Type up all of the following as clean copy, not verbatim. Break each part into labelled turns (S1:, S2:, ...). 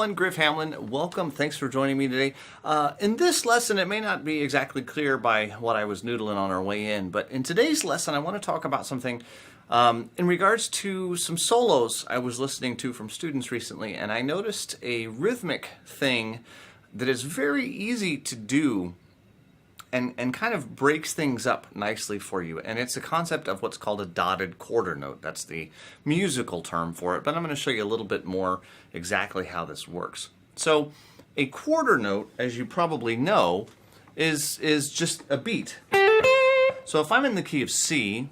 S1: everyone, Griff Hamlin. Welcome. Thanks for joining me today. In this lesson, it may not be exactly clear by what I was noodling on our way in, but in today's lesson, I want to talk about something in regards to some solos I was listening to from students recently, and I noticed a rhythmic thing that is very easy to do and kind of breaks things up nicely for you. And it's a concept of what's called a dotted quarter note. That's the musical term for it, but I'm going to show you a little bit more exactly how this works. So a quarter note, as you probably know, is just a beat. So if I'm in the key of C,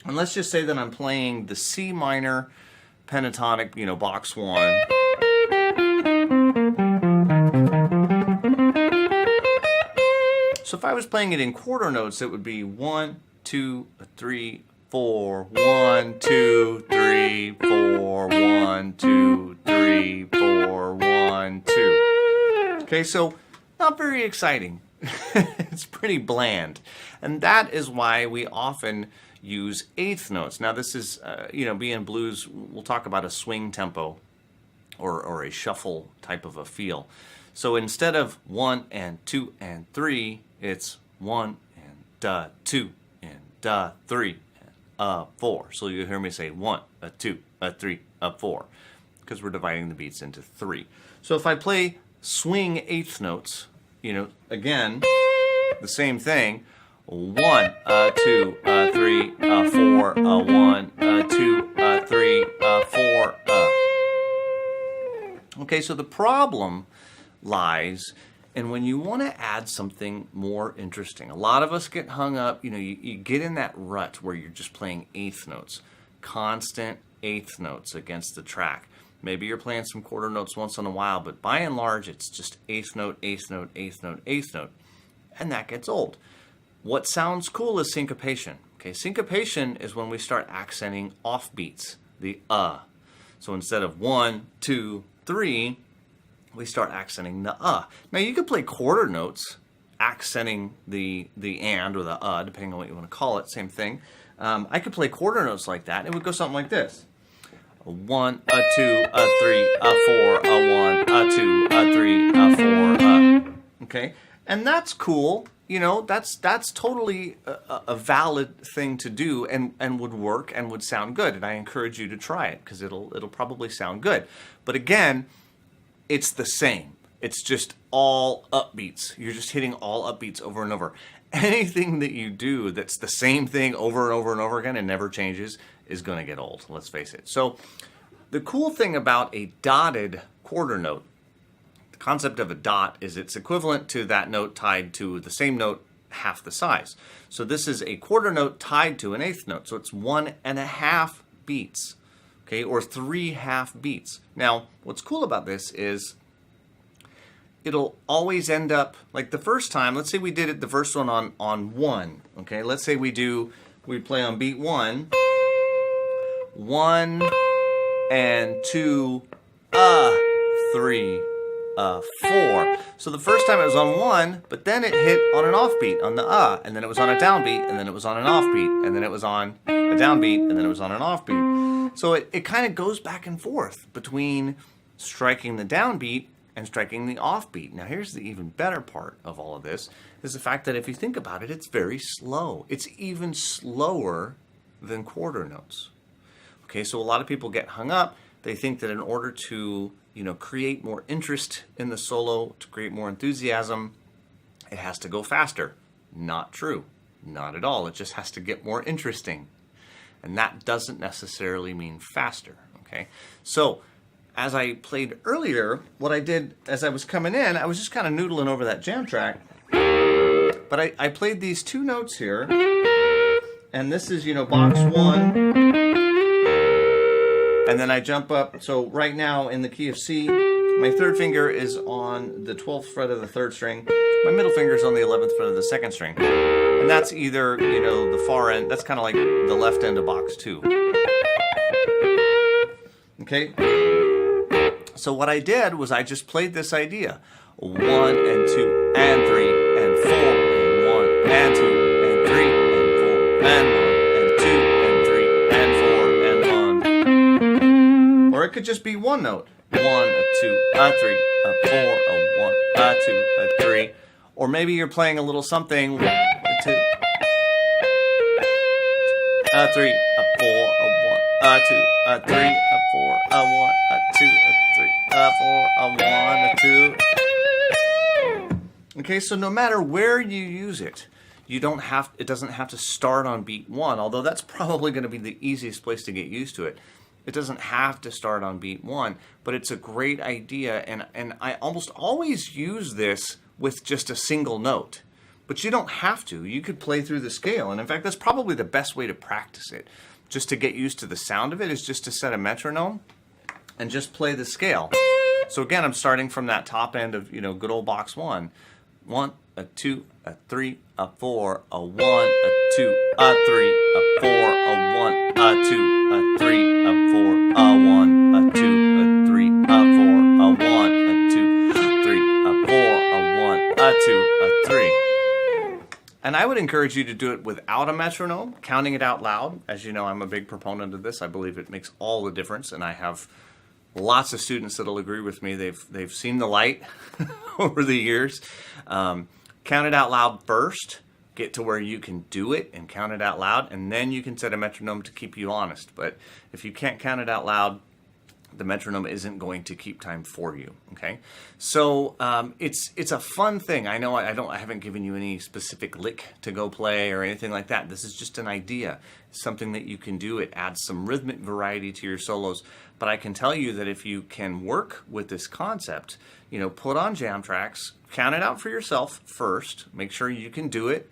S1: and let's just say that I'm playing the C minor pentatonic, box 1. So if I was playing it in quarter notes, it would be 1, 2, 3, 4, 1, 2, 3, 4, 1, 2, 3, 4, 1, 2. Okay, so not very exciting. It's pretty bland. And that is why we often use eighth notes. Now this is, being blues, we'll talk about a swing tempo or a shuffle type of a feel. So instead of 1 and 2 and 3, it's 1 and da 2 and da 3 and 4. So you'll hear me say 1, 2, 3, 4, because we're dividing the beats into 3. So if I play swing eighth notes, again, the same thing. 1, 2, 3, 4, 1, 2, 3, 4. Okay, so the problem lies and when you want to add something more interesting. A lot of us get hung up, you get in that rut where you're just playing eighth notes, constant eighth notes against the track. Maybe you're playing some quarter notes once in a while, but by and large, it's just eighth note, eighth note, eighth note, eighth note, and that gets old. What sounds cool is syncopation. Okay, syncopation is when we start accenting off beats, the So instead of 1, 2, 3, we start accenting the Now you could play quarter notes, accenting the and or the depending on what you want to call it, same thing. I could play quarter notes like that. It would go something like this: 1, 2, 3, 4, 1, 2, 3, 4. Okay, and that's cool. That's totally a valid thing to do and would work and would sound good. And I encourage you to try it because it'll probably sound good. But again, it's the same. It's just all upbeats. You're just hitting all upbeats over and over. Anything that you do that's the same thing over and over and over again and never changes is going to get old, let's face it. So the cool thing about a dotted quarter note, the concept of a dot is it's equivalent to that note tied to the same note half the size. So this is a quarter note tied to an eighth note. So it's 1.5 beats. Okay, or 3 half beats. Now, what's cool about this is it'll always end up, like the first time, let's say we did it the first one on 1. Okay, let's say we play on beat 1, 1 and 2, 3, 4. So the first time it was on 1, but then it hit on an offbeat on the and then it was on a downbeat, and then it was on an offbeat, and then it was on a downbeat, and then it was on an offbeat. So it kind of goes back and forth between striking the downbeat and striking the offbeat. Now here's the even better part of all of this, is the fact that if you think about it, it's very slow. It's even slower than quarter notes. Okay, so a lot of people get hung up. They think that in order to create more interest in the solo, to create more enthusiasm, it has to go faster. Not true. Not at all. It just has to get more interesting. And that doesn't necessarily mean faster, okay? So, as I played earlier, what I did as I was coming in, I was just kind of noodling over that jam track. But I played these 2 notes here. And this is, box 1. And then I jump up. So right now in the key of C, my third finger is on the 12th fret of the 3rd string. My middle finger is on the 11th fret of the 2nd string. And that's either, the far end, that's kind of like the left end of box 2. Okay? So what I did was I just played this idea. 1 and 2 and 3 and 4 and 1 and 2 and 3 and 4 and 1 and 2 and 3 and 4 and 1. Or it could just be one note. 1, 2, a 3, a 4, a 1, a 2, a 3. Or maybe you're playing a little something, a 2, a 3, a 4, a 1, a 2, a 3, a 4, a 1, a 2, a 3, a 4, a 1, a 2. Okay, so no matter where you use it, it doesn't have to start on beat 1, although that's probably going to be the easiest place to get used to it. It doesn't have to start on beat 1, but it's a great idea, and I almost always use this with just a single note. But you don't have to. You could play through the scale, and in fact, that's probably the best way to practice it. Just to get used to the sound of it is just to set a metronome and just play the scale. So again, I'm starting from that top end of, good old box 1. 1, a 2, a 3, a 4, a 1, a 2, a 3, a 4, a 1, a 2, a 3, a 4, a 1, a 2, a 3, a 4, a 1, a 2, a 3, a 4, a 1, a 2, a 3. And I would encourage you to do it without a metronome, counting it out loud. As you know, I'm a big proponent of this. I believe it makes all the difference, and I have lots of students that'll agree with me. They've seen the light over the years. Count it out loud first. Get to where you can do it and count it out loud, and then you can set a metronome to keep you honest. But if you can't count it out loud, the metronome isn't going to keep time for you. Okay, so it's a fun thing. I know I haven't given you any specific lick to go play or anything like that. This is just an idea, something that you can do. It adds some rhythmic variety to your solos. But I can tell you that if you can work with this concept, put on jam tracks, count it out for yourself first, make sure you can do it.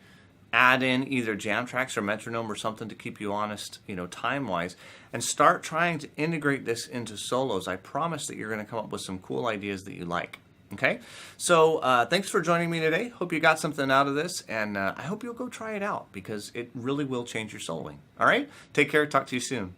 S1: Add in either jam tracks or metronome or something to keep you honest, time-wise, and start trying to integrate this into solos. I promise that you're going to come up with some cool ideas that you like. Okay? So thanks for joining me today. Hope you got something out of this, and I hope you'll go try it out because it really will change your soloing. All right? Take care. Talk to you soon.